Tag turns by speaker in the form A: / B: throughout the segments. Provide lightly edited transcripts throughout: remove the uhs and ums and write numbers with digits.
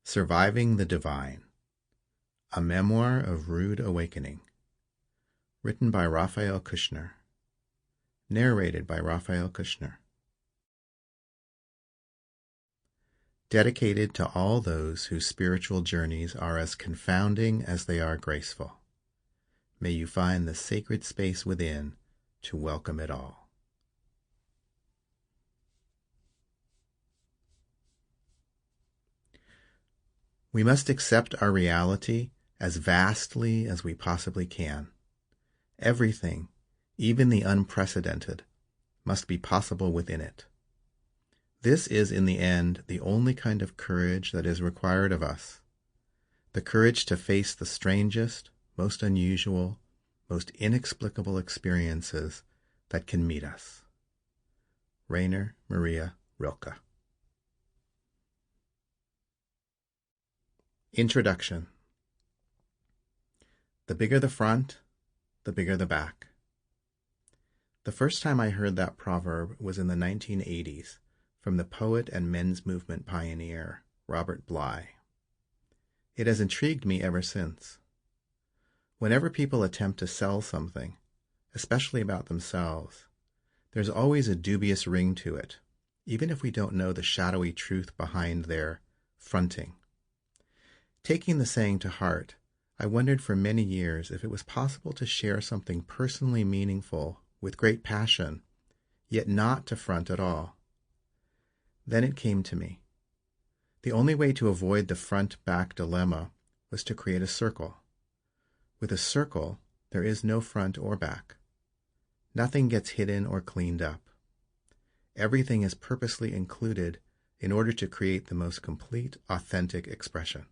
A: Surviving the Divine, a Memoir of Rude Awakening, written by Raphael Cushnir, narrated by Raphael Cushnir. Dedicated to all those whose spiritual journeys are as confounding as they are graceful. May you find the sacred space within to welcome it all. We must accept our reality as vastly as we possibly can. Everything, even the unprecedented, must be possible within it. This is, in the end, the only kind of courage that is required of us. The courage to face the strangest, most unusual, most inexplicable experiences that can meet us. Rainer Maria Rilke. Introduction. The bigger the front, the bigger the back. The first time I heard that proverb was in the 1980s from the poet and men's movement pioneer, Robert Bly. It has intrigued me ever since. Whenever people attempt to sell something, especially about themselves, there's always a dubious ring to it, even if we don't know the shadowy truth behind their fronting. Taking the saying to heart, I wondered for many years if it was possible to share something personally meaningful with great passion, yet not to front at all. Then it came to me. The only way to avoid the front-back dilemma was to create a circle. With a circle, there is no front or back. Nothing gets hidden or cleaned up. Everything is purposely included in order to create the most complete, authentic expression.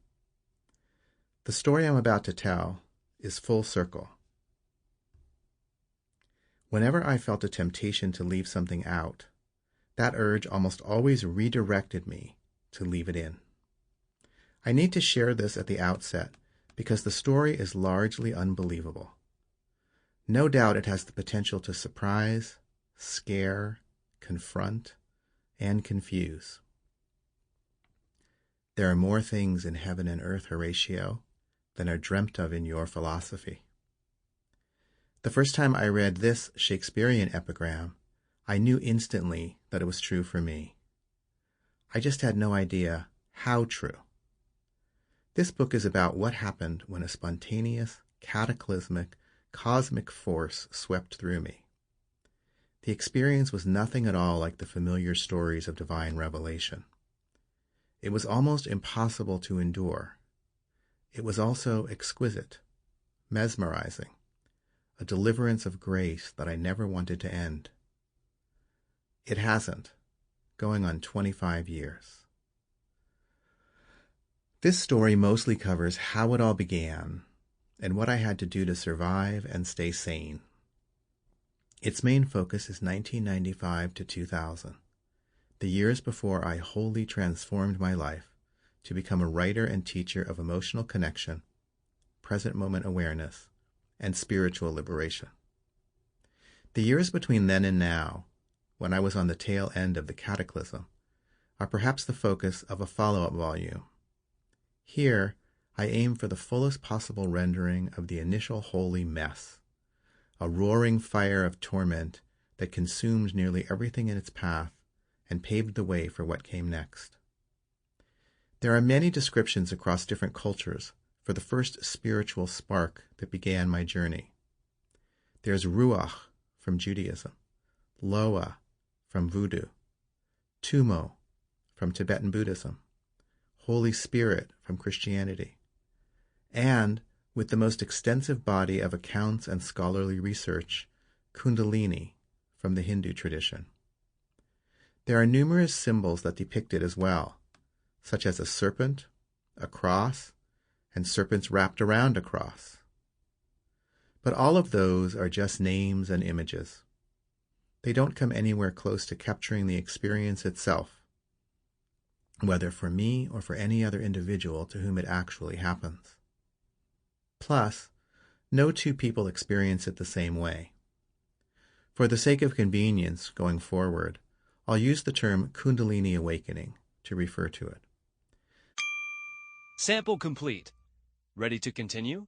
A: The story I'm about to tell is full circle. Whenever I felt a temptation to leave something out, that urge almost always redirected me to leave it in. I need to share this at the outset because the story is largely unbelievable. No doubt it has the potential to surprise, scare, confront, and confuse. There are more things in heaven and earth, Horatio, than are dreamt of in your philosophy. The first time I read this Shakespearean epigram, I knew instantly that it was true for me. I just had no idea how true. This book is about what happened when a spontaneous, cataclysmic, cosmic force swept through me. The experience was nothing at all like the familiar stories of divine revelation. It was almost impossible to endure. It was also exquisite, mesmerizing, a deliverance of grace that I never wanted to end. It hasn't, going on 25 years. This story mostly covers how it all began and what I had to do to survive and stay sane. Its main focus is 1995 to 2000, the years before I wholly transformed my life to become a writer and teacher of emotional connection, present moment awareness, and spiritual liberation. The years between then and now, when I was on the tail end of the cataclysm, are perhaps the focus of a follow-up volume. Here, I aim for the fullest possible rendering of the initial holy mess, a roaring fire of torment that consumed nearly everything in its path and paved the way for what came next. There are many descriptions across different cultures for the first spiritual spark that began my journey. There's Ruach from Judaism, Loa from Voodoo, Tumo from Tibetan Buddhism, Holy Spirit from Christianity, and, with the most extensive body of accounts and scholarly research, Kundalini from the Hindu tradition. There are numerous symbols that depict it as well, such as a serpent, a cross, and serpents wrapped around a cross. But all of those are just names and images. They don't come anywhere close to capturing the experience itself, whether for me or for any other individual to whom it actually happens. Plus, no two people experience it the same way. For the sake of convenience going forward, I'll use the term Kundalini awakening to refer to it.
B: Sample complete. Ready to continue?